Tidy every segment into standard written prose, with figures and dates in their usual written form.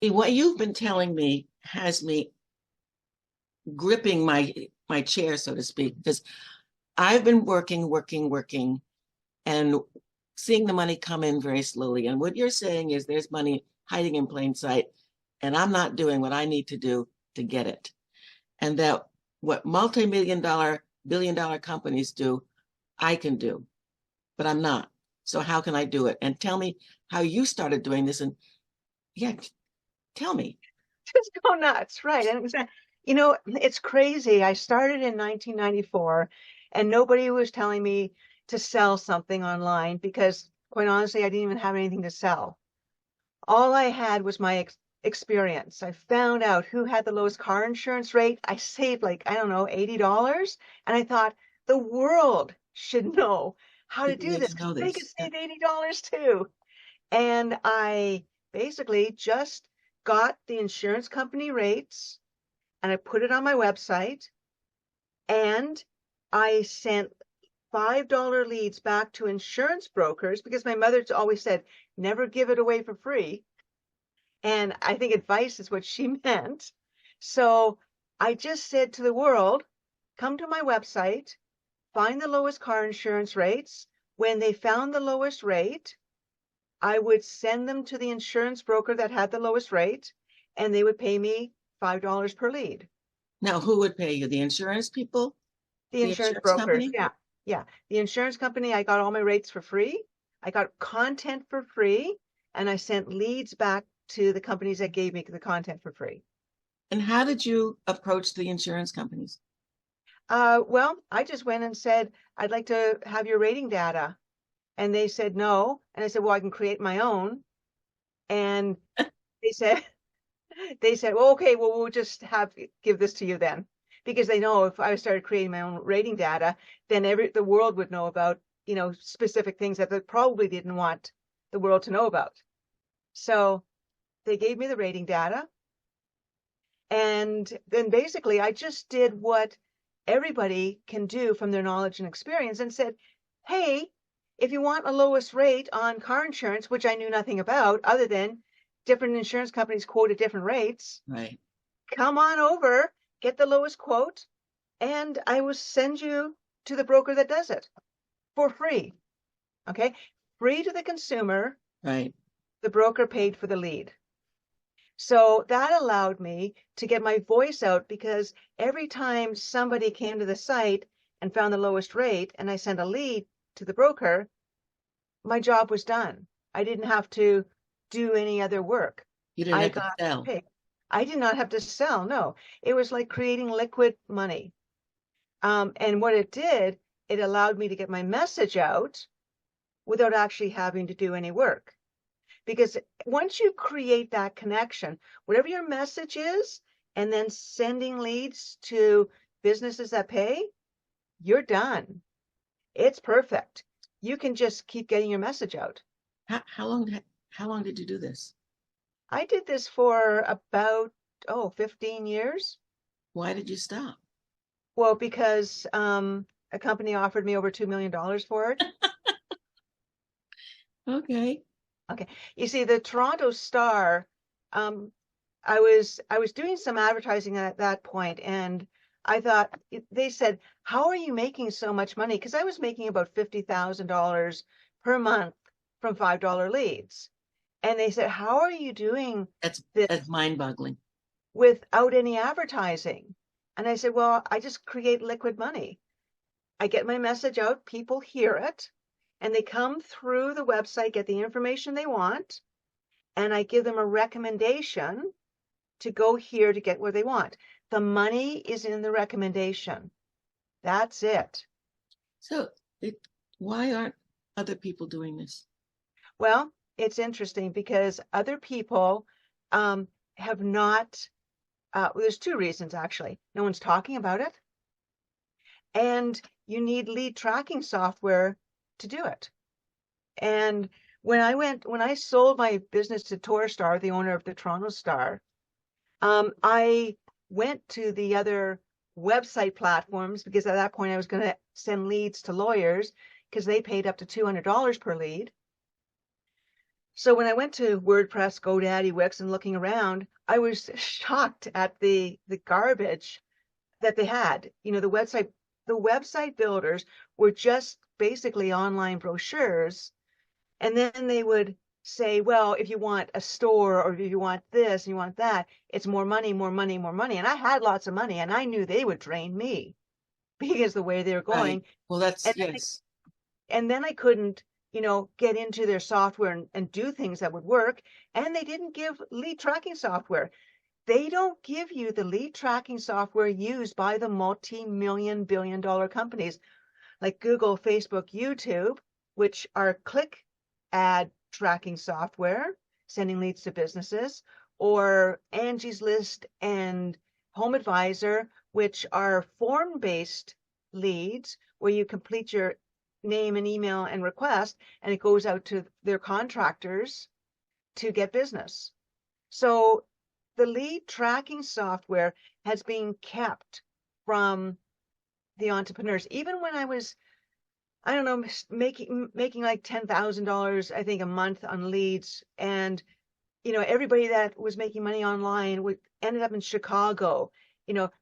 What you've been telling me has me gripping my chair, so to speak, because I've been working, and seeing the money come in very slowly. And what you're saying is there's money hiding in plain sight, and I'm not doing what I need to do to get it. And that what multi-million dollar, billion dollar companies do, I can do, but I'm not. So how can I do it? And tell me how you started doing this. And yeah, tell me. Just go nuts, right? And it was, it's crazy. I started in 1994, and nobody was telling me to sell something online because, quite honestly, I didn't even have anything to sell. All I had was my experience. I found out who had the lowest car insurance rate. I saved like, I don't know, $80. And I thought the world should know how to People do need this to because know they could this. save $80 too. And I basically just got the insurance company rates and I put it on my website and I sent $5 leads back to insurance brokers because my mother always said, never give it away for free. And I think advice is what she meant. So I just said to the world, come to my website, find the lowest car insurance rates. When they found the lowest rate, I would send them to the insurance broker that had the lowest rate, and they would pay me $5 per lead. Now, who would pay you? The insurance people? The The insurance insurance brokers, company? yeah, yeah. The insurance company, I got all my rates for free. I got content for free, and I sent leads back to the companies that gave me the content for free. And how did you approach the insurance companies? Well, I just went and said, I'd like to have your rating data. And they said no. And I said, well, I can create my own. And they said, they said, well, okay, well, we'll just give this to you then. Because they know if I started creating my own rating data, then the world would know about, specific things that they probably didn't want the world to know about. So they gave me the rating data. And then basically I just did what everybody can do from their knowledge and experience and said, hey, if you want a lowest rate on car insurance, which I knew nothing about other than different insurance companies quoted different rates, Right. come on over, get the lowest quote, and I will send you to the broker that does it for free. Okay. Free to the consumer. Right. The broker paid for the lead. So that allowed me to get my voice out because every time somebody came to the site and found the lowest rate and I sent a lead to the broker, my job was done. I didn't have to do any other work. You didn't I have to got sell. paid. I did not have to sell. No, it was like creating liquid money. And what it did, it allowed me to get my message out without actually having to do any work. Because once you create that connection, whatever your message is, and then sending leads to businesses that pay, you're done. It's perfect. You can just keep getting your message out. How long did you do this? I did this for about, 15 years. Why did you stop? Well, because a company offered me over $2 million for it. Okay. Okay. You see, the Toronto Star, um, I was doing some advertising at that point, and I thought they said, "How are you making so much money?" Because I was making about $50,000 per month from $5 leads, and they said, "How are you doing this That's mind-boggling. without any advertising?" And I said, "Well, I just create liquid money. I get my message out, people hear it, and they come through the website, get the information they want, and I give them a recommendation to go here to get what they want. The money is in the recommendation. That's it. So, why aren't other people doing this? Well, it's interesting because other people have not, there's two reasons actually. No one's talking about it, and you need lead tracking software to do it. And when I sold my business to Torstar, the owner of the Toronto Star, I went to the other website platforms because at that point I was going to send leads to lawyers because they paid up to $200 per lead. So when I went to WordPress, GoDaddy, Wix, and looking around, I was shocked at the garbage that they had. You know, the website builders were just basically online brochures, and then they would say, well, if you want a store or if you want this and you want that, it's more money, more money, more money. And I had lots of money, and I knew they would drain me because the way they were Right. going. Well, that's, And yes. then I couldn't, get into their software and do things that would work. And they didn't give lead tracking software. They don't give you the lead tracking software used by the multi-million billion dollar companies like Google, Facebook, YouTube, which are click ad tracking software, sending leads to businesses, or Angie's List and Home Advisor, which are form-based leads where you complete your name and email and request, and it goes out to their contractors to get business. So the lead tracking software has been kept from the entrepreneurs. Even when I was, I don't know, making like $10,000, I think, a month on leads, and everybody that was making money online would ended up in Chicago,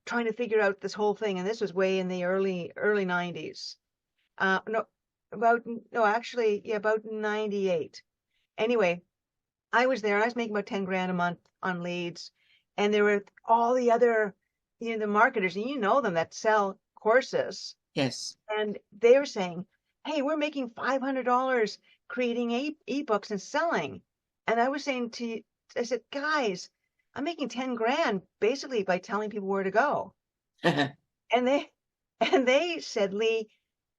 trying to figure out this whole thing. And this was way in the early 90s. No, about no, actually, yeah, about 98. Anyway, I was there. I was making about 10 grand a month on leads, and there were all the other, the marketers, and them that sell courses, Yes. and they were saying, "Hey, we're making $500 creating ebooks and selling." And I was saying I said, "Guys, I'm making 10 grand basically by telling people where to go." And they and they said, "Lee,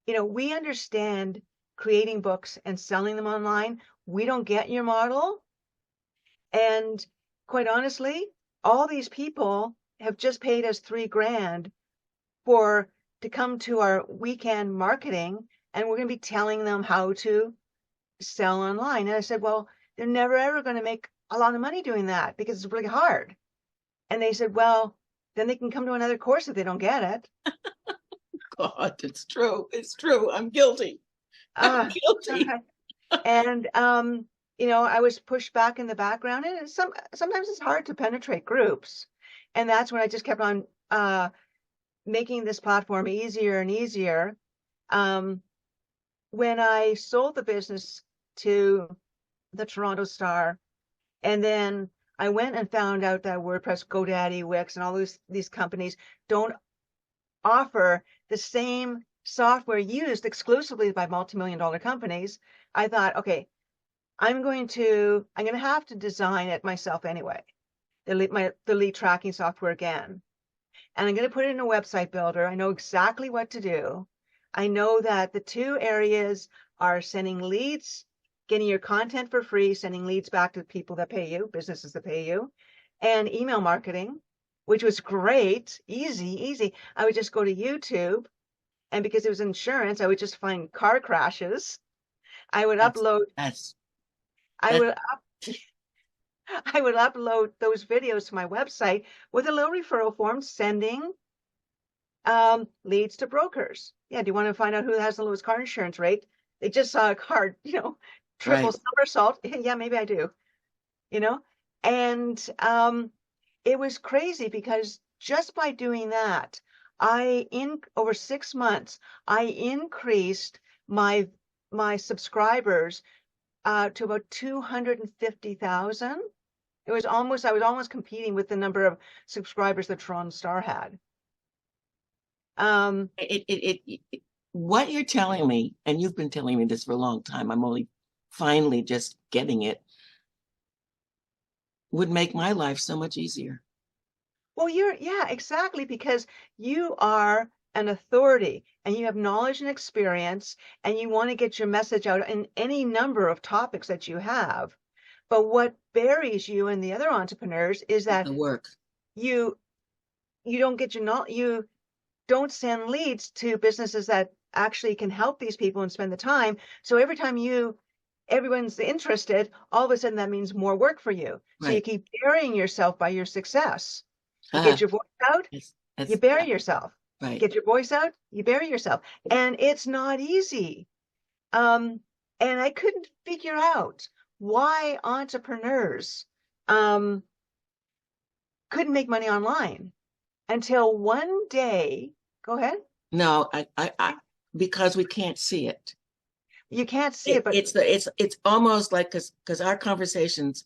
we understand creating books and selling them online. We don't get your model." And quite honestly, all these people have just paid us 3 grand to come to our weekend marketing, and we're going to be telling them how to sell online. And I said, well, they're never ever going to make a lot of money doing that because it's really hard. And they said, well, then they can come to another course if they don't get it. God, it's true. It's true. I'm guilty. I'm Uh, guilty. and I was pushed back in the background, and sometimes it's hard to penetrate groups. And that's when I just kept on making this platform easier and easier. When I sold the business to the Toronto Star, and then I went and found out that WordPress, GoDaddy, Wix, and all these companies don't offer the same software used exclusively by multi-million dollar companies. I thought, okay, I'm going to have to design it myself anyway. The lead tracking software again. And I'm going to put it in a website builder. I know exactly what to do. I know that the two areas are sending leads, getting your content for free, sending leads back to people that pay you, businesses that pay you, and email marketing, which was great, easy. I would just go to YouTube, and because it was insurance, I would just find car crashes. I would That's, upload, that's, I that, would I would upload those videos to my website with a little referral form sending leads to brokers. Yeah, do you want to find out who has the lowest car insurance rate? They just saw a car, triple right. somersault. Yeah, maybe I do, you know? And it was crazy because just by doing that, over 6 months, I increased my subscribers to about 250,000. I was almost competing with the number of subscribers that Toronto Star had. Um, What you're telling me, and you've been telling me this for a long time, I'm only finally just getting it, would make my life so much easier. well, yeah, exactly, because you are an authority and you have knowledge and experience, and you want to get your message out in any number of topics that you have. But what buries you and the other entrepreneurs is that The work. you you don't get you don't send leads to businesses that actually can help these people and spend the time. So every time everyone's interested, all of a sudden that means more work for you. So you Right. keep burying yourself by your success. You Uh, get your voice out, it's, you it's, bury yourself. right. Get your voice out, you bury yourself. And it's not easy. Um, and I couldn't figure out why entrepreneurs um, couldn't make money online until one day. Go ahead. No, because we can't see it. You can't see it, but It's almost like because our conversations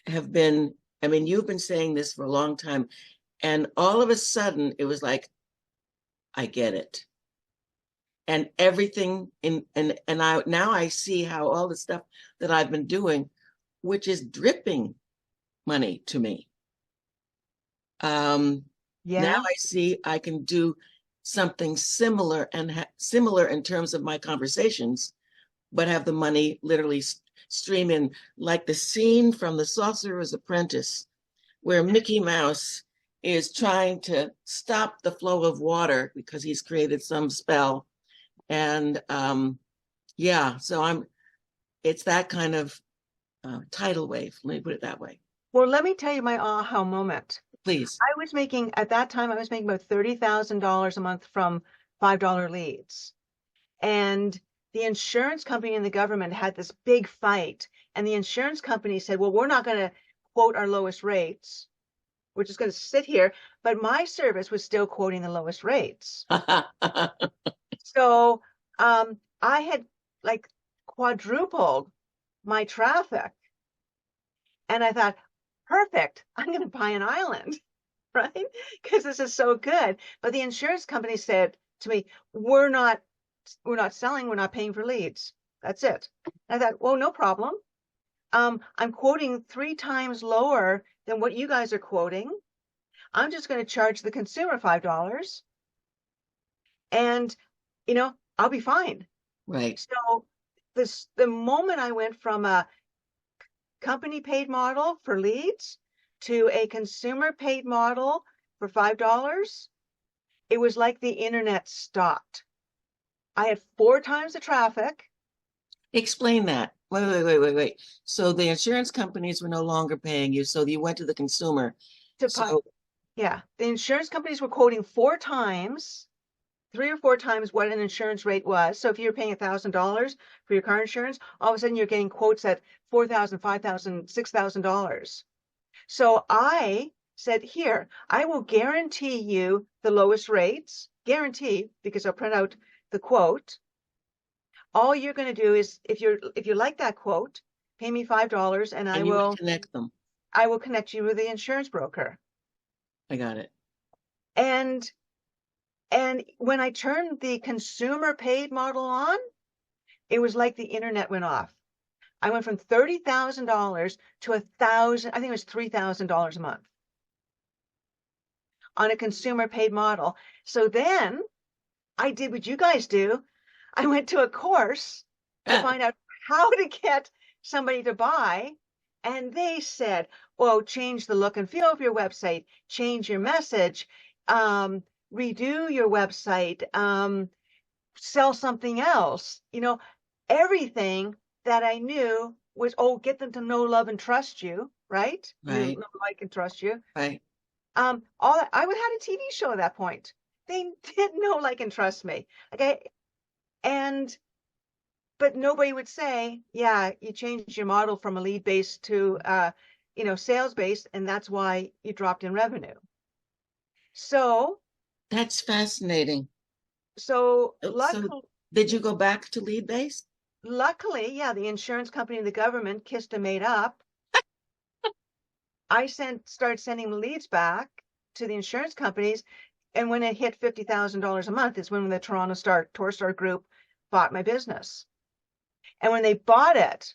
have been, I mean, you've been saying this for a long time, and all of a sudden it was like, I get it. And everything and I now I see how all the stuff that I've been doing, which is dripping money to me. Now yeah, I see I can do something similar and similar in terms of my conversations, but have the money literally stream in, like the scene from The Sorcerer's Apprentice, where Mickey Mouse is trying to stop the flow of water because he's created some spell. And yeah, so it's that kind of tidal wave. Let me put it that way. well, let me tell you my aha moment. Please. I was making, at that time, I was making about $30,000 a month from $5 leads. And the insurance company and the government had this big fight. And the insurance company said, well, we're not going to quote our lowest rates. We're just going to sit here. But my service was still quoting the lowest rates. So I had like quadrupled my traffic. And I thought, perfect, I'm going to buy an island, right? Because this is so good. But the insurance company said to me, we're not selling, we're not paying for leads. That's it. And I thought, well, no problem. I'm quoting 3 times lower than what you guys are quoting. I'm just going to charge the consumer $5 and, I'll be fine. Right. So the moment I went from a company paid model for leads to a consumer paid model for $5, it was like the internet stopped. I had 4 times the traffic. Explain that. Wait. So the insurance companies were no longer paying you, so you went to the consumer. to So Yeah, the insurance companies were quoting 4 times, 3 or 4 times what an insurance rate was. So if you're paying $1,000 for your car insurance, all of a sudden you're getting quotes at $4,000, $5,000, $6,000. So I said, here, I will guarantee you the lowest rates, guarantee, because I'll print out the quote. All you're going to do is, if you like that quote, pay me $5 and and you would connect them. I will connect you with the insurance broker. I got it. And when I turned the consumer paid model on, it was like the internet went off. I went from $30,000 to I think it was $3,000 a month on a consumer paid model. So then I did what you guys do. I went to a course to find out how to get somebody to buy. And they said, well, change the look and feel of your website, change your message, redo your website, sell something else. Everything that I knew was, oh, get them to know, love, and trust you, right? Right. Know, like, and trust you. Right. I would had a TV show at that point. They did know, like, and trust me. Okay. But nobody would say, yeah, you changed your model from a lead based to sales based, and that's why you dropped in revenue. So That's fascinating. so So did you go back to lead based? luckily, yeah, the insurance company and the government kissed and made up. I started sending leads back to the insurance companies, and when it hit $50,000 a month is when the Torstar Group bought my business. And when they bought it,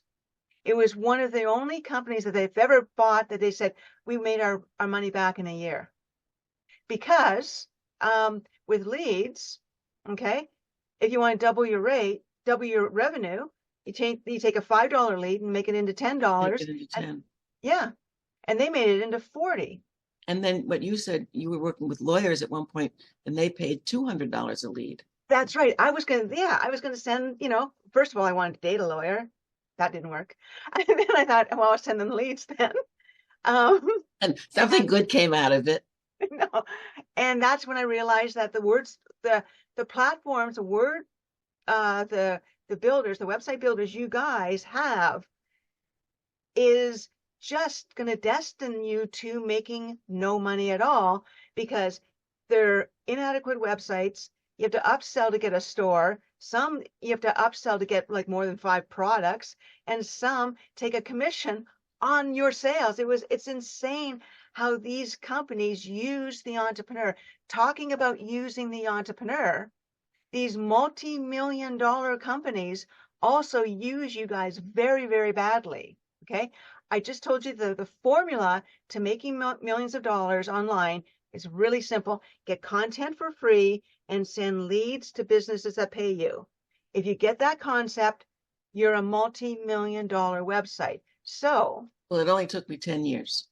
it was one of the only companies that they've ever bought that they said, we made our money back in a year. Because with leads, okay, if you want to double your rate, double your revenue, you take a $5 lead and make it into $10. Make it into 10. Yeah. And they made it into 40. And then what you said, you were working with lawyers at one point and they paid $200 a lead. That's right. I was going to send, first of all, I wanted to date a lawyer. That didn't work. And then I thought, well, I'll send them leads then. And something good came out of it. No. And that's when I realized that the platforms, the builders, the website builders you guys have is just going to destine you to making no money at all, because they're inadequate websites. You have to upsell to get a store. Some you have to upsell to get like more than 5 products, and some take a commission on your sales. It's insane how these companies use the entrepreneur. Talking about using the entrepreneur, these multi-million dollar companies also use you guys very, very badly. Okay. I just told you the formula to making millions of dollars online is really simple. Get content for free and send leads to businesses that pay you. If you get that concept, you're a multi-million dollar website. So, Well, it only took me 10 years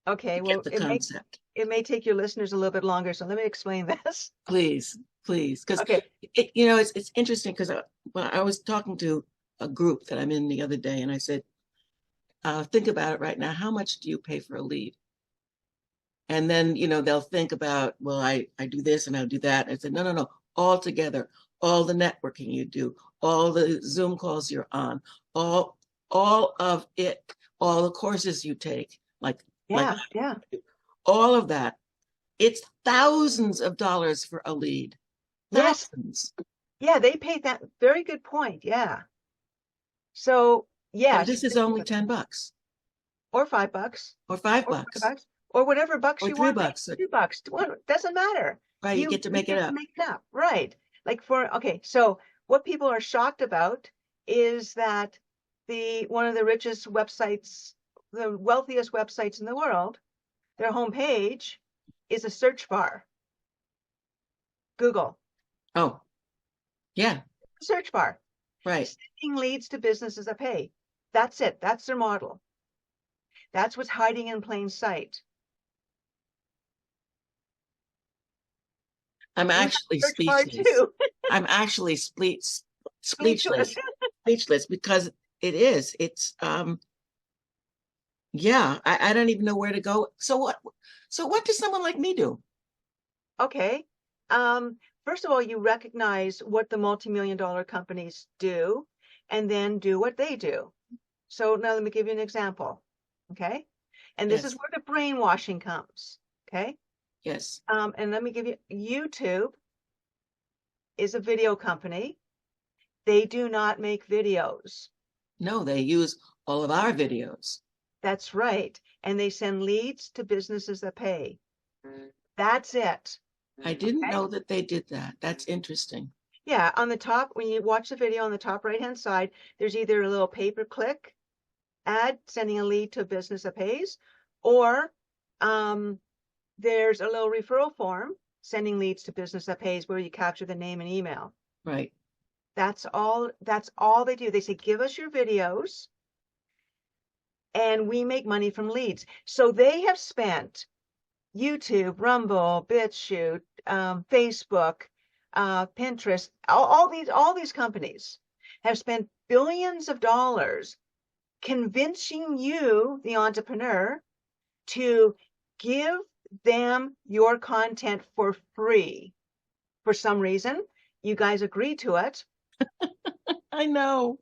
okay, to well, get the concept. it may take your listeners a little bit longer. So let me explain this. Please, please. Because, Okay. it's interesting because when I was talking to a group that I'm in the other day, and I said, think about it right now. How much do you pay for a lead? And then, they'll think about, well, I do this and I'll do that. I said, no, no, no, all together, all the networking you do, all the Zoom calls you're on, all of it, all the courses you take, like Yeah. Yeah. all of that. It's thousands of dollars for a lead. Yes. Thousands. Yeah. They pay that. Very good point. Yeah. So, And yes. this is only $10 Or $5 or $5 or $5 or whatever bucks or you want, maybe $3. $2. Doesn't matter. Right, you get to make it get to up. make it up. Right. Like okay, so what people are shocked about is that one of the richest websites, the wealthiest websites in the world, their homepage is a search bar. Google. Oh, yeah, Search bar. right. Sending leads to businesses that pay. That's it. That's their model. That's what's hiding in plain sight. I'm actually Search bar speechless. too. I'm actually speechless Speechless. because it's yeah, I don't even know where to go. So what does someone like me do? Okay. First of all, you recognize what the multi-million dollar companies do and then do what they do. So now let me give you an example. Okay. And this is Yes. where the brainwashing comes. Okay. Yes. And let me give you YouTube is a video company. They do not make videos. No, they use all of our videos. That's right. And they send leads to businesses that pay. That's it. I didn't know that they did that. That's interesting. Yeah, on the top, when you watch the video on the top right-hand side, there's either a little pay-per-click ad sending a lead to a business that pays, or there's a little referral form sending leads to business that pays where you capture the name and email. Right. That's all they do. They say, give us your videos and we make money from leads. So they have spent YouTube, Rumble, BitChute, Facebook, Pinterest, all these companies have spent billions of dollars convincing you, the entrepreneur, to give them your content for free. For some reason, you guys agree to it. I know.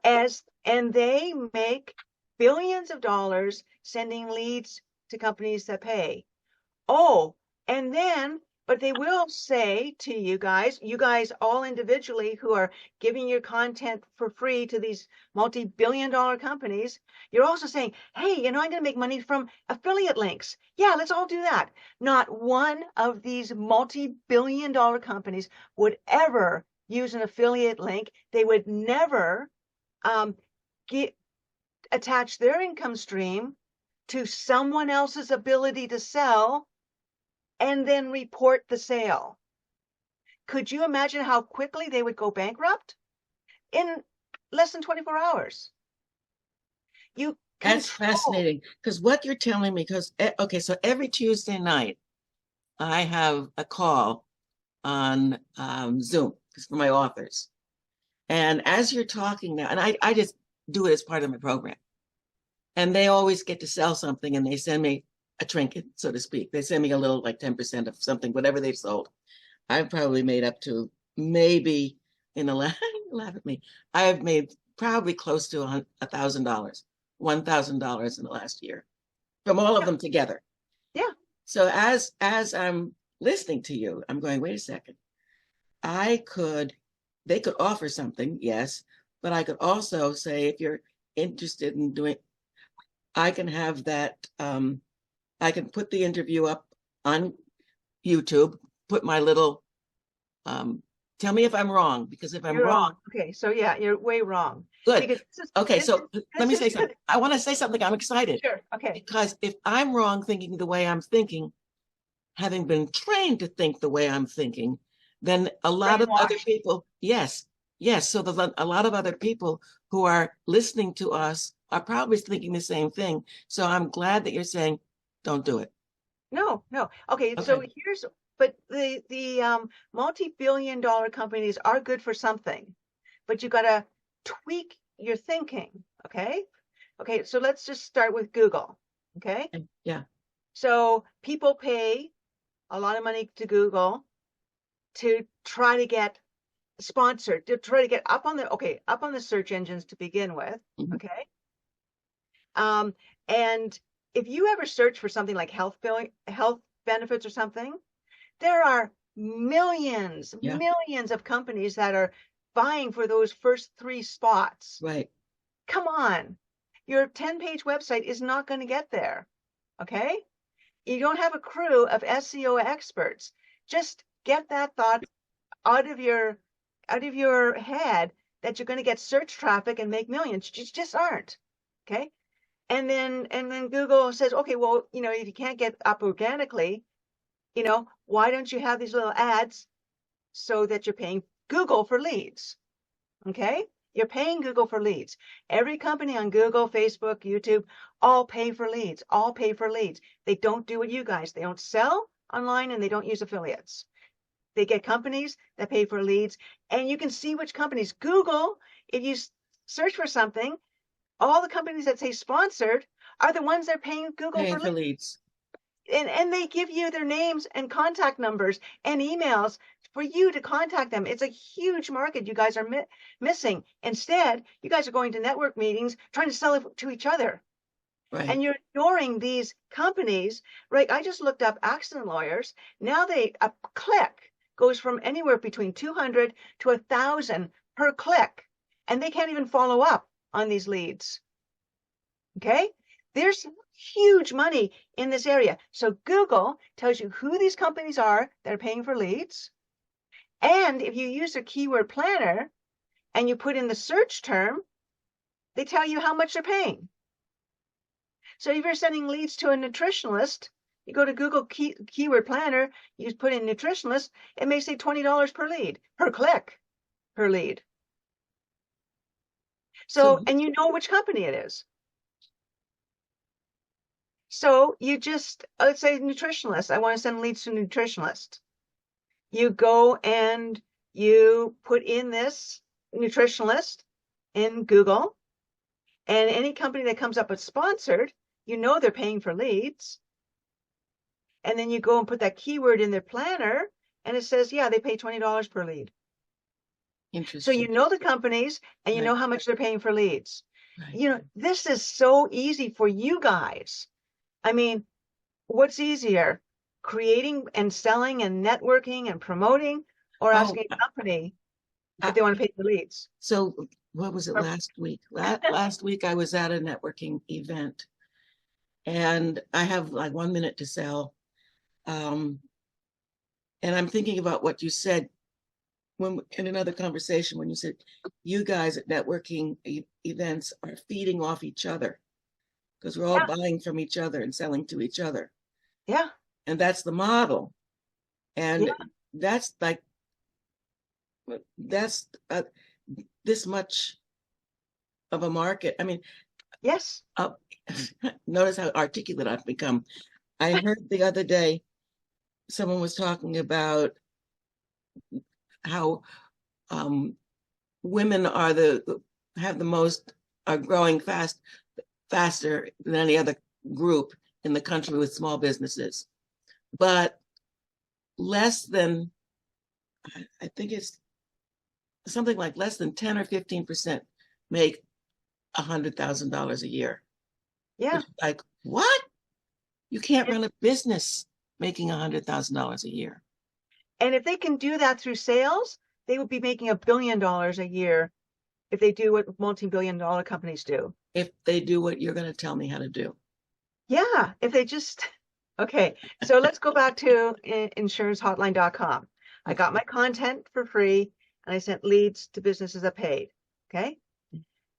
And they make billions of dollars sending leads to companies that pay. Oh, and then, but they will say to you guys all individually who are giving your content for free to these multi-billion dollar companies, you're also saying, hey, I'm going to make money from affiliate links. Yeah, let's all do that. Not one of these multi-billion dollar companies would ever use an affiliate link. They would never attach their income stream to someone else's ability to sell and then report the sale. Could you imagine how quickly they would go bankrupt? In less than 24 hours. That's fascinating, because what you're telling me, okay, so every Tuesday night, I have a call on Zoom for my authors. And as you're talking now, and I just do it as part of my program. And they always get to sell something and they send me a trinket, so to speak. They send me a little, like 10% of something, whatever they've sold. I've probably made up to maybe laugh at me. I have made probably close to $1,000 $1,000 in the last year from all of them together. Yeah. So as I'm listening to you, I'm going, wait a second. They could offer something, yes, but I could also say, if you're interested in doing, I can have that, I can put the interview up on YouTube, put my little, tell me if I'm wrong, because if I'm You're wrong, Okay, so yeah, you're way wrong. good. Because Okay, this so let me is say something. good. I want to say something. I'm excited Sure, okay. because if I'm wrong thinking the way I'm thinking, having been trained to think the way I'm thinking, then a lot of other Brainwashed. people, yes, yes. So a lot of other people who are listening to us are probably thinking the same thing. So I'm glad that you're saying, don't do it. No, no. Okay, so Okay. but the multi-billion dollar companies are good for something, but you gotta tweak your thinking, okay? Okay, so let's just start with Google, okay? Yeah. So people pay a lot of money to Google to try to get sponsored, to try to get up on the search engines to begin with, Mhm. okay? And if you ever search for something like health benefits or something, there are millions, Yeah. millions of companies that are vying for those first 3 spots. Right. Come on. Your 10-page website is not going to get there. Okay? You don't have a crew of SEO experts. Just get that thought out of your head that you're going to get search traffic and make millions. You just aren't. Okay? And then Google says, okay, well, if you can't get up organically, why don't you have these little ads so that you're paying Google for leads? Okay? You're paying Google for leads. Every company on Google, Facebook, YouTube, all pay for leads, all pay for leads. They don't do what you guys. They don't sell online and they don't use affiliates. They get companies that pay for leads, and you can see which companies. Google, if you search for something, all the companies that say sponsored are the ones that are paying Google Paying for for leads. leads. And they give you their names and contact numbers and emails for you to contact them. It's a huge market you guys are missing. Instead, you guys are going to network meetings trying to sell it to each other. Right. And you're ignoring these companies, right? I just looked up accident lawyers. Now a click goes from anywhere between 200 to 1,000 per click, and they can't even follow up on these leads. Okay? There's huge money in this area. So Google tells you who these companies are that are paying for leads. And if you use a keyword planner and you put in the search term, they tell you how much they're paying. So if you're sending leads to a nutritionalist, you go to Google keyword planner, you put in nutritionalist, it may say $20 per lead, per click, per lead. So, and you know which company it is. So you just, let's say nutritionalist, I want to send leads to nutritionalist. You go and you put in this nutritionalist in Google, and any company that comes up with sponsored, they're paying for leads. And then you go and put that keyword in their planner, and it says, yeah, they pay $20 per lead. Interesting. So you know the companies, and you Right. know how much they're paying for leads. Right. This is so easy for you guys. I mean, what's easier, creating and selling and networking and promoting, or asking a company if they want to pay for leads? So what was it last week? Last week I was at a networking event, and I have like 1 minute to sell. And I'm thinking about what you said when in another conversation, when you said you guys at networking events are feeding off each other because we're all buying from each other and selling to each other. Yeah. And that's the model. And that's like, that's this much of a market. I mean, yes. Notice how articulate I've become. I heard the other day someone was talking about how women are are growing faster than any other group in the country with small businesses, but less than, I think it's something like less than 10 or 15% make $100,000 a year. Yeah. Which is like, what? You can't run a business making $100,000 a year. And if they can do that through sales, they would be making $1 billion a year if they do what multi-billion dollar companies do. If they do what you're going to tell me how to do. Yeah, if they just, okay. So let's go back to insurancehotline.com. I got Okay. my content for free and I sent leads to businesses that paid. Okay.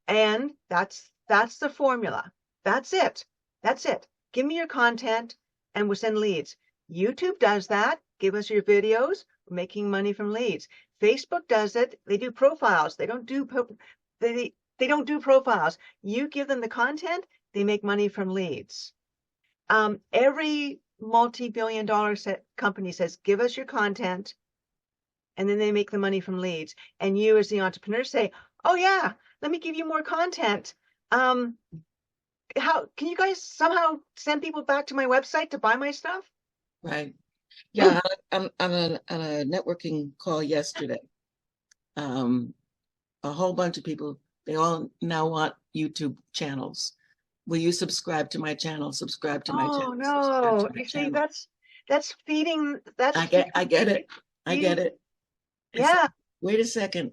And that's the formula. That's it. That's it. Give me your content and we'll send leads. YouTube does that. Give us your videos. We're making money from leads. Facebook does it. They do profiles. They don't do they don't do profiles. You give them the content, they make money from leads. Every multi-billion dollar company says, give us your content, and then they make the money from leads. And you as the entrepreneur say, oh yeah, let me give you more content. How can you guys somehow send people back to my website to buy my stuff? Right. Yeah, on a networking call yesterday. A whole bunch of people, they all now want YouTube channels. Will you subscribe to my channel? Subscribe to my Oh channel. Subscribe to no. my You see, channel. that's I get it. I feeding. get it. It's Yeah, like, wait a second.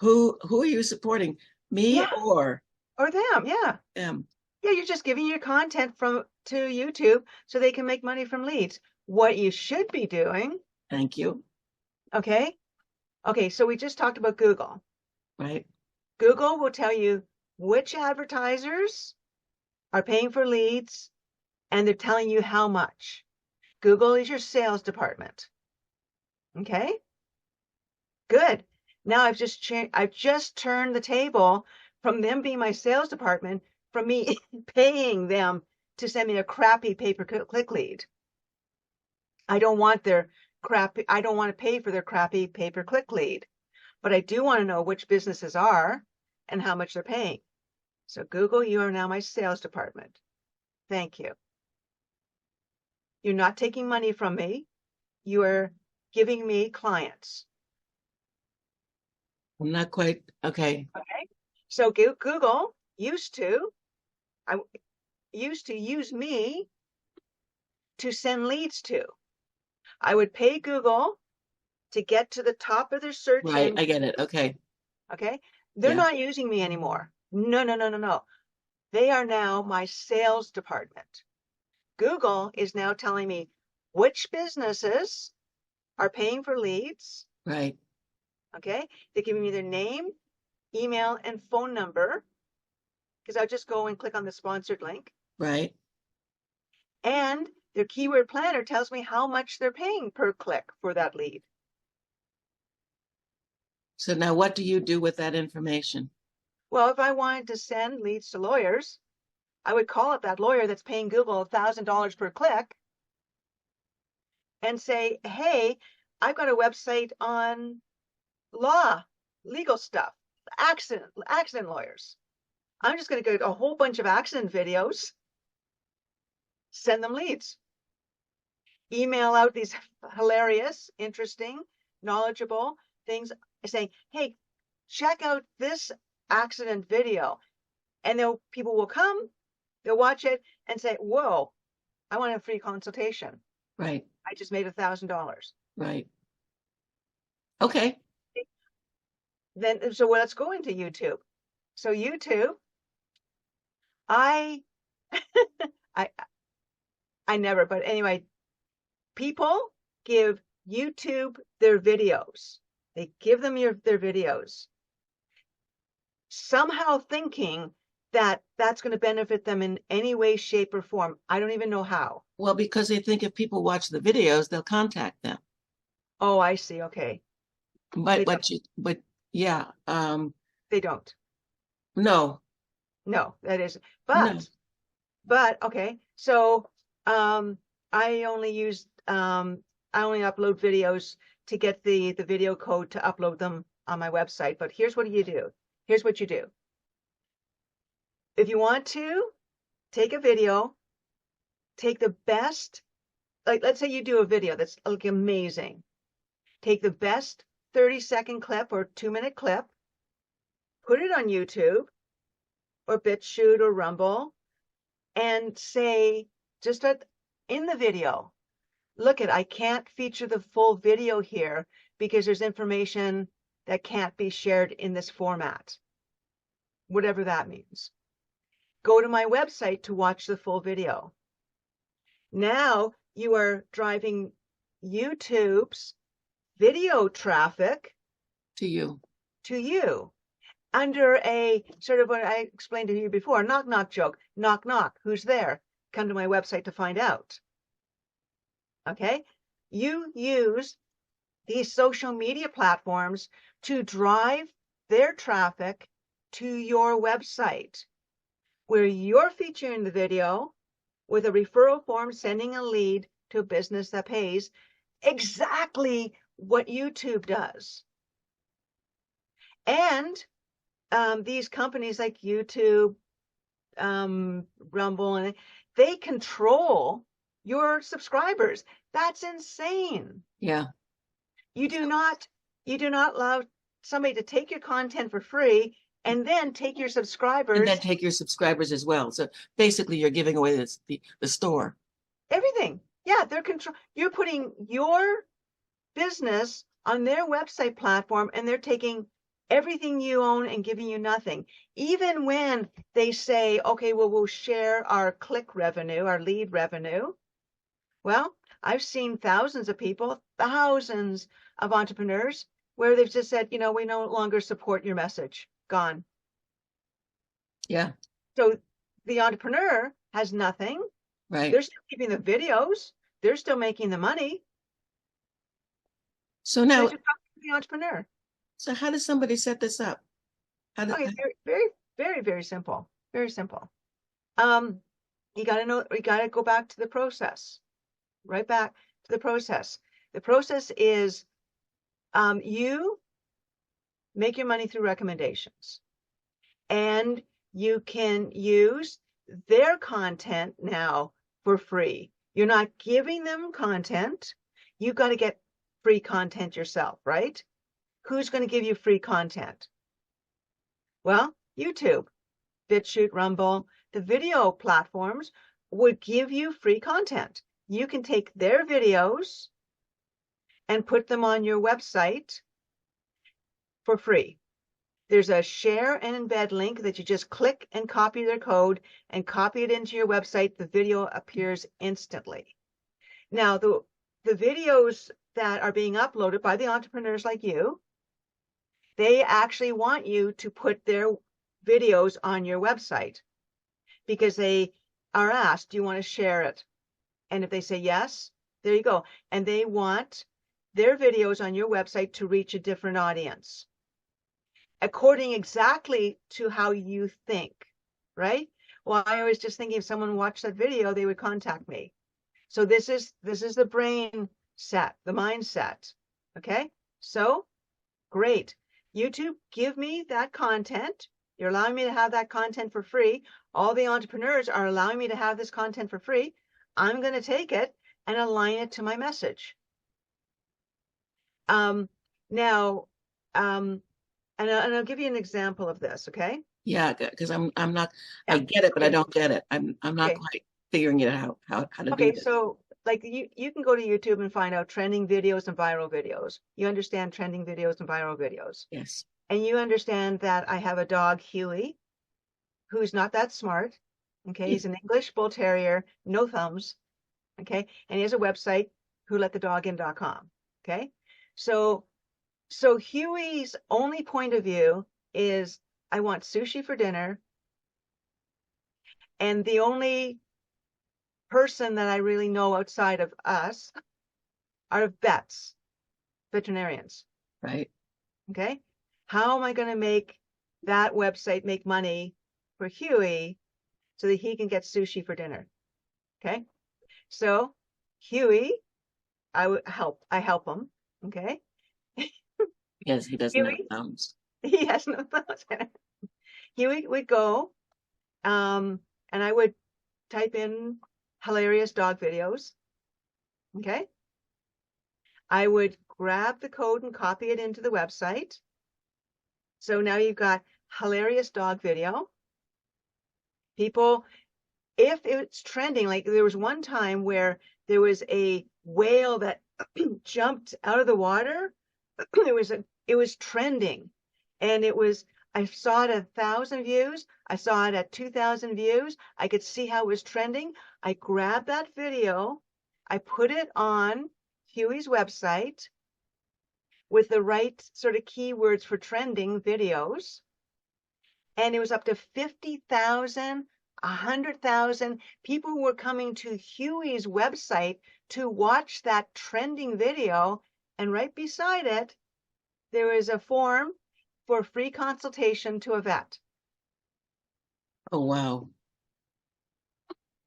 Who are you supporting? Me yeah, or or them. Yeah. them? Yeah, you're just giving your content from to YouTube so they can make money from leads. What you should be doing, Thank you. okay? Okay, so we just talked about Google. Right. Google will tell you which advertisers are paying for leads and they're telling you how much. Google is your sales department. Okay? Good. Now I've just turned the table from them being my sales department from me paying them to send me a crappy pay-per-click lead. I don't want I don't want to pay for their crappy pay-per-click lead, but I do want to know which businesses are and how much they're paying. So Google, you are now my sales department. Thank you. You're not taking money from me. You are giving me clients. I'm not quite okay. Okay. So Google I used to use me to send leads to. I would pay Google to get to the top of their search Right. engine. I get it. Okay. Okay. They're Yeah. not using me anymore. No, no, no, no, no. They are now my sales department. Google is now telling me which businesses are paying for leads. Right. Okay. They're giving me their name, email, and phone number because I'll just go and click on the sponsored link. Right. And their keyword planner tells me how much they're paying per click for that lead. So now what do you do with that information? Well, if I wanted to send leads to lawyers, I would call up that lawyer that's paying Google $1,000 per click and say, hey, I've got a website on legal stuff, accident lawyers. I'm just going to get a whole bunch of accident videos, send them leads, email out these hilarious, interesting, knowledgeable things saying, hey, check out this accident video. And people will come, they'll watch it and say, whoa, I want a free consultation. Right. I just made $1,000. Right. Okay. Then, so let's go into YouTube. So YouTube, I, I, I never, but anyway, people give YouTube their videos. They give them their videos, somehow thinking that that's going to benefit them in any way, shape, or form. I don't even know how. Well, because they think if people watch the videos, they'll contact them. Oh, I see. Okay. But yeah, They don't. no, No, that is, no, but okay. So, I only use, I only upload videos to get the video code to upload them on my website. But here's what you do. Here's what you do. If you want to take a video, take the best, like let's say you do a video that's like amazing. Take the best 30-second clip or 2-minute clip, put it on YouTube or BitChute or Rumble, and say, in the video, look I can't feature the full video here because there's information that can't be shared in this format, whatever that means. Go to my website to watch the full video. Now you are driving YouTube's video traffic To you. to you under a sort of what I explained to you before, knock, knock joke. Knock, knock. Who's there? Come to my website to find out. Okay. You use these social media platforms to drive their traffic to your website, where you're featuring the video with a referral form, sending a lead to a business that pays, exactly what YouTube does. And these companies like YouTube, Rumble, and they control your subscribers. That's insane. Yeah. You do not allow somebody to take your content for free and then take your And subscribers, then take your subscribers as well. So basically you're giving away the store. everything. Yeah, you're putting your business on their website platform and they're taking everything you own and giving you nothing. Even when they say, okay, well, we'll share our click revenue, our lead revenue. Well, I've seen thousands of people, thousands of entrepreneurs where they've just said, we no longer support your message. Gone. Yeah. So the entrepreneur has nothing. Right. They're still keeping the videos. They're still making the money. So now, the entrepreneur. So how does somebody set this up? Okay, very, very, very simple. Very simple. You got to go back to the process. Right back to the process. The process is you make your money through recommendations. And you can use their content now for free. You're not giving them content. You've got to get free content yourself, right? Who's going to give you free content? Well, YouTube, BitChute, Rumble, the video platforms would give you free content. You can take their videos and put them on your website for free. There's a share and embed link that you just click and copy their code and copy it into your website. The video appears instantly. Now, the videos that are being uploaded by the entrepreneurs like you, they actually want you to put their videos on your website because they are asked, do you want to share it? And if they say yes, there you go. And they want their videos on your website to reach a different audience, according exactly to how you think, right? Well, I was just thinking if someone watched that video, they would contact me. So this is the brain set, the mindset. Okay, so great. YouTube, give me that content. You're allowing me to have that content for free. All the entrepreneurs are allowing me to have this content for free. I'm going to take it and align it to my message. Now, and I'll give you an example of this, okay? Yeah, because I'm not, I get it, but I don't get it. I'm not Okay. quite figuring it out how to do Okay, this. so like you can go to YouTube and find out trending videos and viral videos. You understand trending videos and viral videos. Yes. And you understand that I have a dog, Huey, who's not that smart. Okay, he's an English bull terrier, no thumbs. Okay, and he has a website, wholetthedogin.com. Okay, so Huey's only point of view is I want sushi for dinner, and the only person that I really know outside of us are vets, veterinarians. Right. Okay, how am I going to make that website make money for Huey so that he can get sushi for dinner? Okay, so Huey, I help him. Okay. Yes, he doesn't have Huey, thumbs. he has no thumbs. Huey would go, and I would type in hilarious dog videos. Okay. I would grab the code and copy it into the website. So now you've got hilarious dog video. People if it's trending, like there was one time where there was a whale that jumped out of the water. It was trending, and I saw it at 1,000 views. I saw it at 2,000 views. I could see how it was trending. I grabbed that video. I put it on Huey's website with the right sort of keywords for trending videos. And it was up to 50,000, 100,000 people were coming to Huey's website to watch that trending video. And right beside it, there is a form for free consultation to a vet. Oh, wow.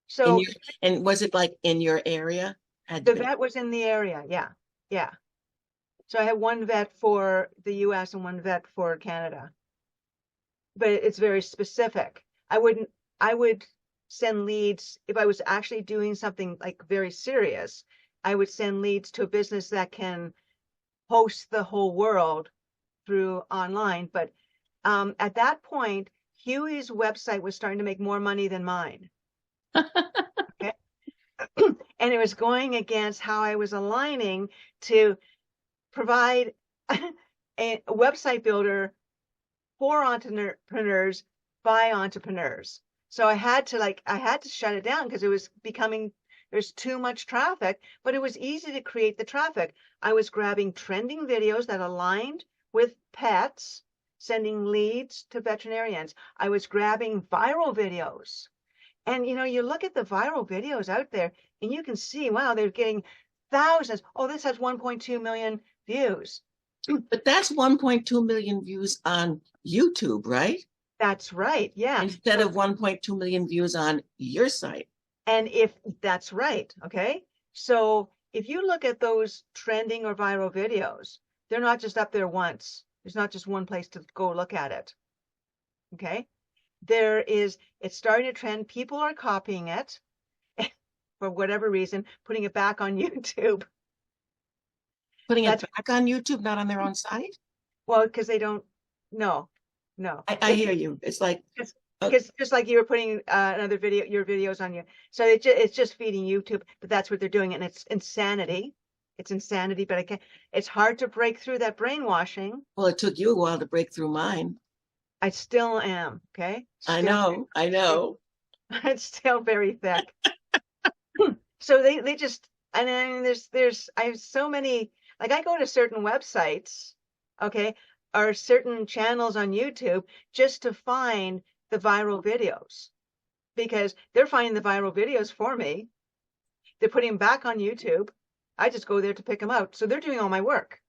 So And was it like in your area? the vet was in the area. Yeah. Yeah. So I had one vet for the US and one vet for Canada. But it's very specific. I would send leads if I was actually doing something like very serious. I would send leads to a business that can host the whole world through online. But at that point, Huey's website was starting to make more money than mine. Okay. And it was going against how I was aligning to provide a website builder for entrepreneurs by entrepreneurs. So I had to shut it down because it was becoming, there's too much traffic, but it was easy to create the traffic. I was grabbing trending videos that aligned with pets, sending leads to veterinarians. I was grabbing viral videos. And you look at the viral videos out there and you can see, wow, they're getting thousands. Oh, this has 1.2 million views. But that's 1.2 million views on YouTube, right? That's right. Yeah. Instead of 1.2 million views on your site. And if that's right, okay? So if you look at those trending or viral videos, they're not just up there once. There's not just one place to go look at it. Okay? It's starting to trend. People are copying it for whatever reason, putting it back on YouTube. Putting it back on YouTube, not on their own site? Well, because they don't, no. I hear you. It's like, because just like you were putting your videos on you. So it's just feeding YouTube, but that's what they're doing. And it's insanity. It's insanity, but it's hard to break through that brainwashing. Well, it took you a while to break through mine. I still am. Okay. I know. It's still very thick. So they just, and then I have so many, like I go to certain websites, okay, or certain channels on YouTube just to find the viral videos, because they're finding the viral videos for me. They're putting them back on YouTube. I just go there to pick them out. So they're doing all my work.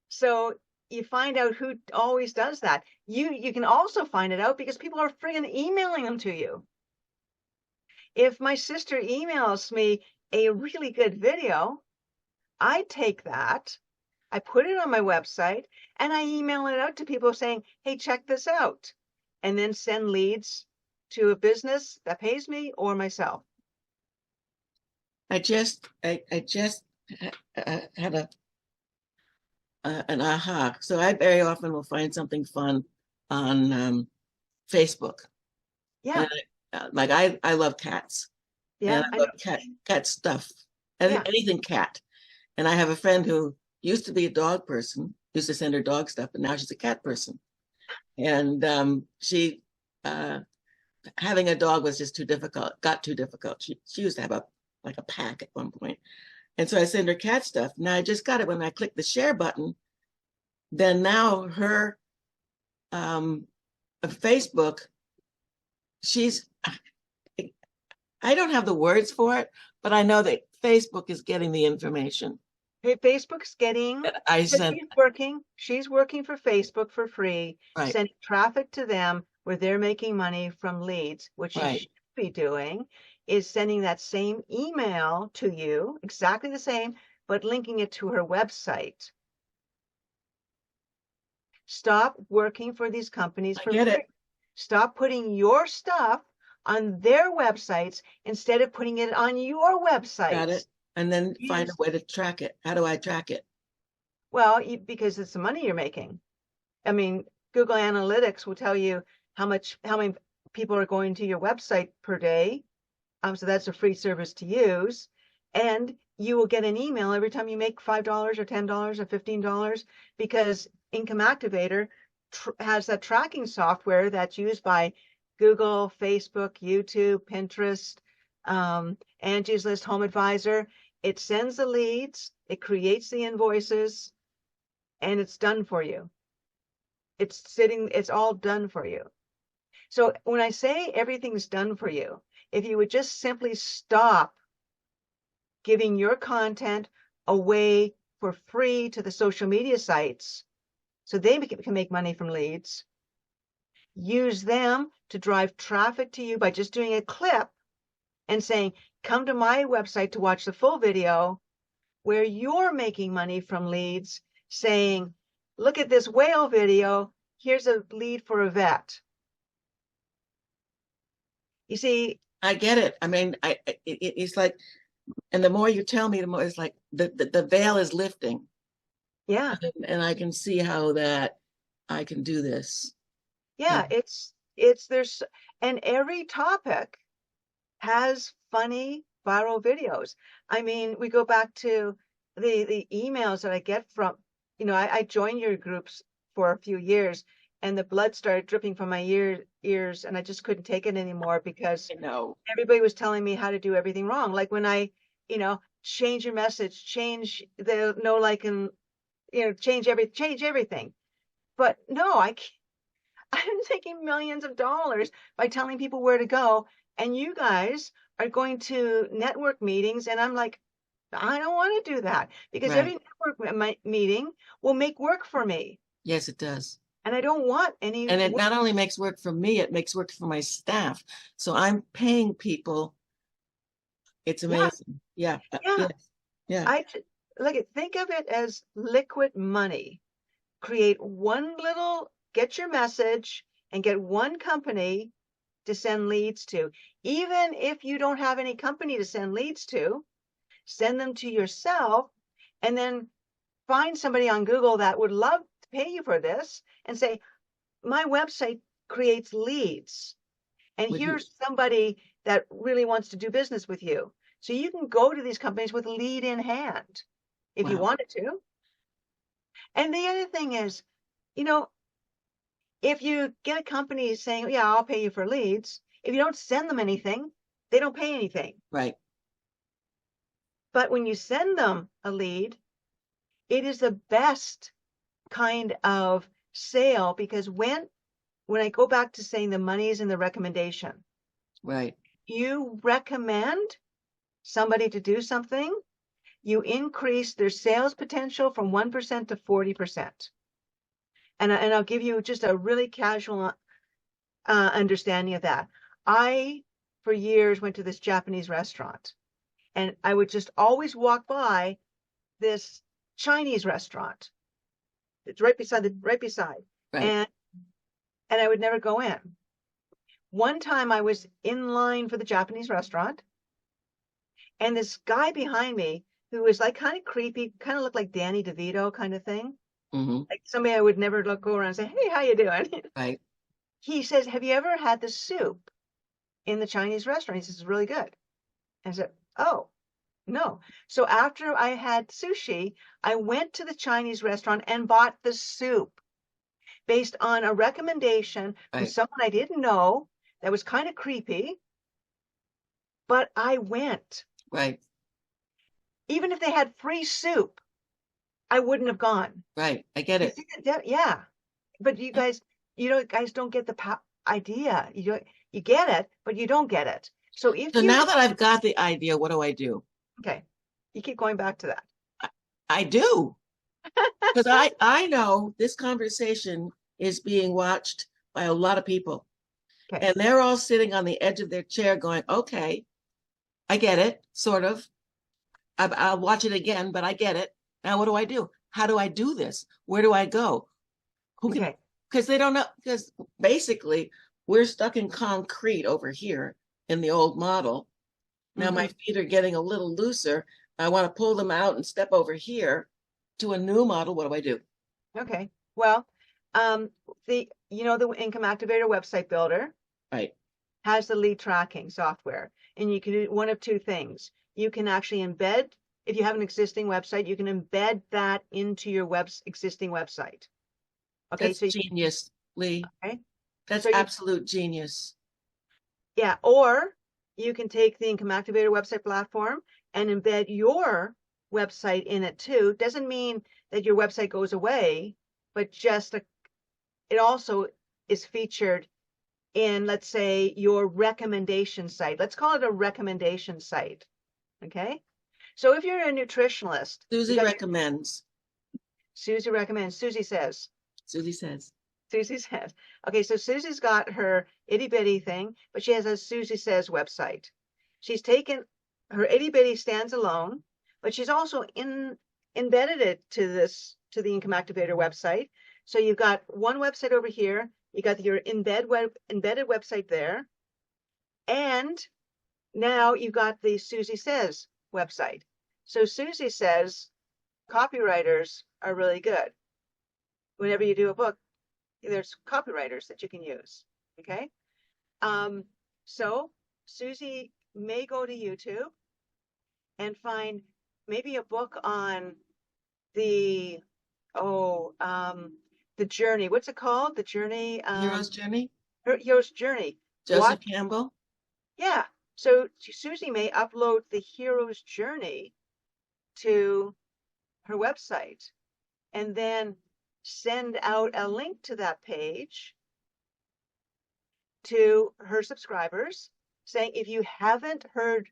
So you find out who always does that. You can also find it out because people are friggin' emailing them to you. If my sister emails me a really good video, I take that, I put it on my website, and I email it out to people saying, hey, check this out, and then send leads to a business that pays me or myself. I just had an aha. So I very often will find something fun on Facebook. Yeah. And I love cats. Yeah. And I love cat stuff. Anything cat. And I have a friend who used to be a dog person, used to send her dog stuff, but now she's a cat person. And she having a dog was just got too difficult. She used to have a pack at one point. And so I send her cat stuff. Now I just got it when I click the share button. Then now her Facebook, I don't have the words for it, but I know that Facebook is getting the information. Hey, Facebook's getting, she's working for Facebook for free, right, sending traffic to them where they're making money from leads, which right, you should be doing, is sending that same email to you, exactly the same, but linking it to her website. Stop working for these companies for free. Stop putting your stuff on their websites instead of putting it on your website. Got it. And then find a way to track it. How do I track it? Well, because it's the money you're making. I mean, Google Analytics will tell you how many people are going to your website per day. So that's a free service to use. And you will get an email every time you make $5 or $10 or $15 because Income Activator has that tracking software that's used by Google, Facebook, YouTube, Pinterest, Angie's List, Home Advisor. It sends the leads, it creates the invoices, and it's done for you. It's all done for you. So when I say everything's done for you, if you would just simply stop giving your content away for free to the social media sites so they can make money from leads, use them to drive traffic to you by just doing a clip and saying, come to my website to watch the full video where you're making money from leads, saying, look at this whale video. Here's a lead for a vet. You see, I get it. I mean, it's like, and the more you tell me, the more it's like the veil is lifting. yeah, And I can see how that I can do this. yeah, there's, and every topic has funny viral videos. I mean, we go back to the emails that I get from, I joined your groups for a few years and the blood started dripping from my ears and I just couldn't take it anymore because everybody was telling me how to do everything wrong. Like when I, change your message, change the no, like, and, change everything. But no, I'm taking millions of dollars by telling people where to go. And you guys are going to network meetings. And I'm like, I don't want to do that because every network meeting will make work for me. Yes, it does. And I don't want any. And it not only makes work for me, it makes work for my staff. So I'm paying people. It's amazing. Yeah. Yeah. Think of it as liquid money. Create get your message and get one company to send leads to. Even if you don't have any company to send leads to, send them to yourself and then find somebody on Google that would love to pay you for this and say, my website creates leads. And here's somebody that really wants to do business with you. So you can go to these companies with lead in hand if you wanted to. And the other thing is, if you get a company saying, yeah, I'll pay you for leads, if you don't send them anything, they don't pay anything. Right. But when you send them a lead, it is the best kind of sale because when I go back to saying the money is in the recommendation, right? You recommend somebody to do something, you increase their sales potential from 1% to 40%. And I'll give you just a really casual understanding of that. I, for years, went to this Japanese restaurant, and I would just always walk by this Chinese restaurant. It's right beside. Right. And I would never go in. One time I was in line for the Japanese restaurant, and this guy behind me who was like kind of creepy, kind of looked like Danny DeVito kind of thing. Mm-hmm. Like somebody I would never go around and say, hey, how you doing? Right. He says, have you ever had the soup in the Chinese restaurant? He says, it's really good. And I said, oh, no. So after I had sushi, I went to the Chinese restaurant and bought the soup based on a recommendation from someone I didn't know that was kind of creepy, but I went. Right. Even if they had free soup, I wouldn't have gone. Right. I get it. Yeah. But you guys, guys don't get the idea. You get it, but you don't get it. So now that I've got the idea, what do I do? Okay. You keep going back to that. I do. Because I know this conversation is being watched by a lot of people. Okay. And they're all sitting on the edge of their chair going, okay, I get it, sort of. I'll watch it again, but I get it. Now, what do I do? How do I do this? Where do I go? Because they don't know, because basically we're stuck in concrete over here in the old model. Now my feet are getting a little looser. I want to pull them out and step over here to a new model. What do I do? Okay. Well, the Income Activator website builder. Right. has the lead tracking software, and you can do one of two things. You can actually embed, if you have an existing website, you can embed that into your existing website. Okay, That's so genius, Lee. okay, That's so you, absolute genius. yeah, or you can take the Income Activator website platform and embed your website in it too. Doesn't mean that your website goes away, but just it also is featured in, let's say, your recommendation site. Let's call it a recommendation site. Okay. So if you're a nutritionalist, you Susie got recommends. Susie recommends, Susie says, Susie says. Susie says. Okay, so Susie's got her itty bitty thing, but she has a Susie Says website. She's taken her itty bitty stands alone, but she's also embedded it to the Income Activator website. So you've got one website over here, you got your embedded website there, and now you've got the Susie Says website. So Susie Says copywriters are really good. Whenever you do a book, there's copywriters that you can use. Okay. So Susie may go to YouTube and find maybe a book on the, the journey. What's it called? The journey. Hero's Journey. Hero's Journey. Joseph What? Campbell. Yeah. So Susie may upload the hero's journey to her website and then send out a link to that page to her subscribers saying, if you haven't heard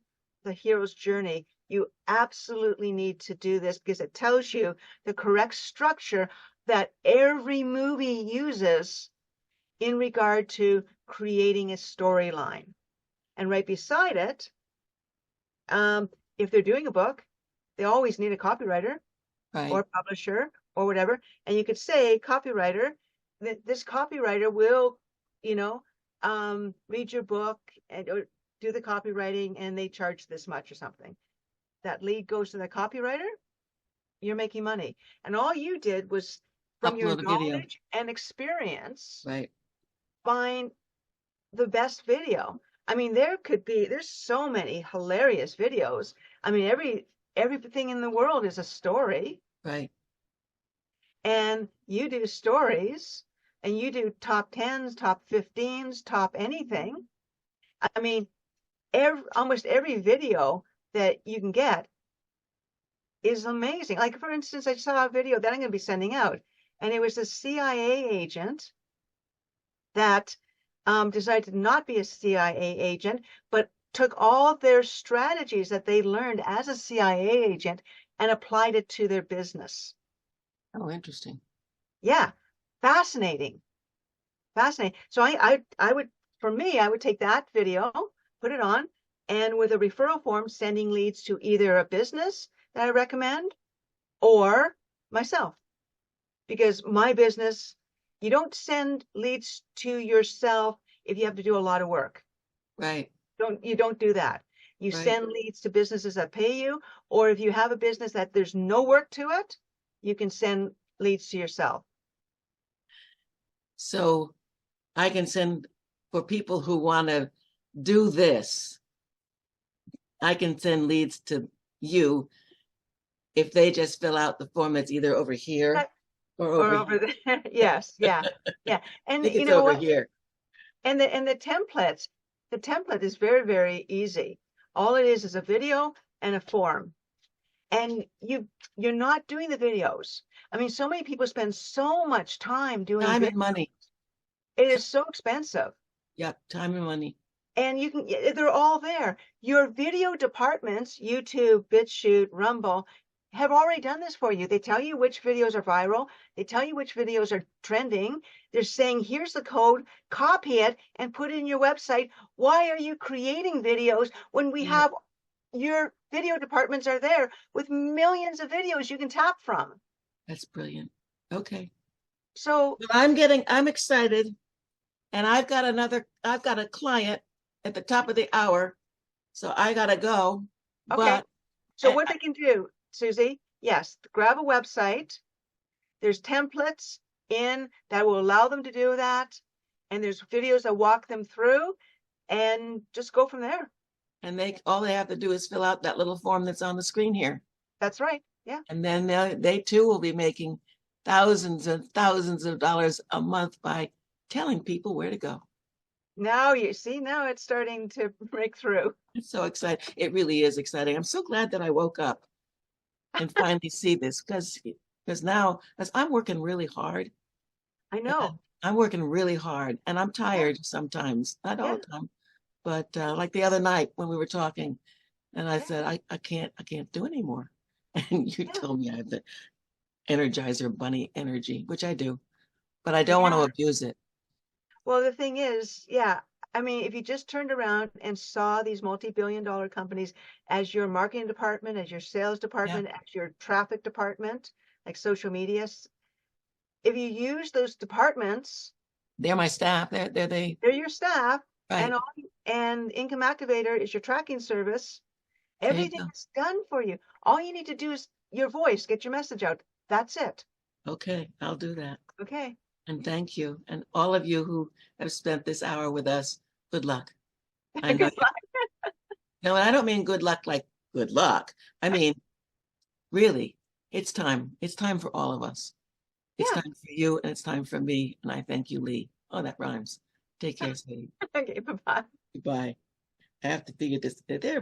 the hero's journey, you absolutely need to do this because it tells you the correct structure that every movie uses in regard to creating a storyline. And right beside it, if they're doing a book, they always need a copywriter or publisher or whatever. And you could say, copywriter, that this copywriter will, read your book and or do the copywriting, and they charge this much or something. That lead goes to the copywriter, you're making money. And all you did was, from your knowledge and experience, find the best video. I mean, there's so many hilarious videos. I mean, everything in the world is a story. Right. And you do stories, and you do top 10s, top 15s, top anything. I mean, almost every video that you can get is amazing. Like, for instance, I saw a video that I'm going to be sending out, and it was a CIA agent that decided to not be a CIA agent, but took all their strategies that they learned as a CIA agent and applied it to their business. Oh, interesting. Yeah, fascinating. Fascinating. So I would, for me, I would take that video, put it on, and with a referral form, sending leads to either a business that I recommend or myself. Because my business, you don't send leads to yourself if you have to do a lot of work. Right. You don't do that. You send leads to businesses that pay you, or if you have a business that there's no work to it, you can send leads to yourself. So I can send, for people who want to do this, I can send leads to you if they just fill out the form that's either over here or over there. Yes, yeah. And I think you it's know over what? here. And the template is very, very easy. All it is a video and a form. And you're not doing the videos. I mean, so many people spend so much time doing Time videos. and money. It is so expensive. Yep, time and money. And they're all there. Your video departments, YouTube, BitChute, Rumble, have already done this for you. They tell you which videos are viral. They tell you which videos are trending. They're saying, here's the code, copy it and put it in your website. Why are you creating videos when we have your video departments are there with millions of videos you can tap from? That's brilliant. Okay. So I'm excited. And I've got a client at the top of the hour. So I gotta go. Okay. But so what they can do, Susie, yes, grab a website. There's templates in that will allow them to do that. And there's videos that walk them through. and just go from there. And all they have to do is fill out that little form that's on the screen here. That's right. Yeah. And then they too will be making thousands and thousands of dollars a month by telling people where to go. Now you see, now it's starting to break through. It's so exciting. It really is exciting. I'm so glad that I woke up and finally see this because now, as I'm working really hard, I know. I'm working really hard and I'm tired sometimes, not all Yeah. the time, but like the other night when we were talking and I Yeah. said, I can't do anymore. And you Yeah. told me I have the Energizer Bunny energy, which I do, but I don't want to Yeah. abuse it. Well, the thing is, yeah, I mean, if you just turned around and saw these multi-billion-dollar companies as your marketing department, as your sales Yeah, department, as your traffic department, like social media, if you use those departments, they're my staff. They they're your staff, and right. and Income Activator is your tracking service. There you Everything go. is done for you. All you need to do is your voice, get your message out. That's it. Okay, I'll do that. Okay. And thank you. And all of you who have spent this hour with us, good luck. I know Good you. No, and I don't mean good luck like good luck. I mean, really, it's time. It's time for all of us. It's Yeah. time for you and it's time for me. And I thank you, Lee. Oh, that rhymes. Take care, sweetie. Okay, bye-bye. Goodbye. I have to figure this. There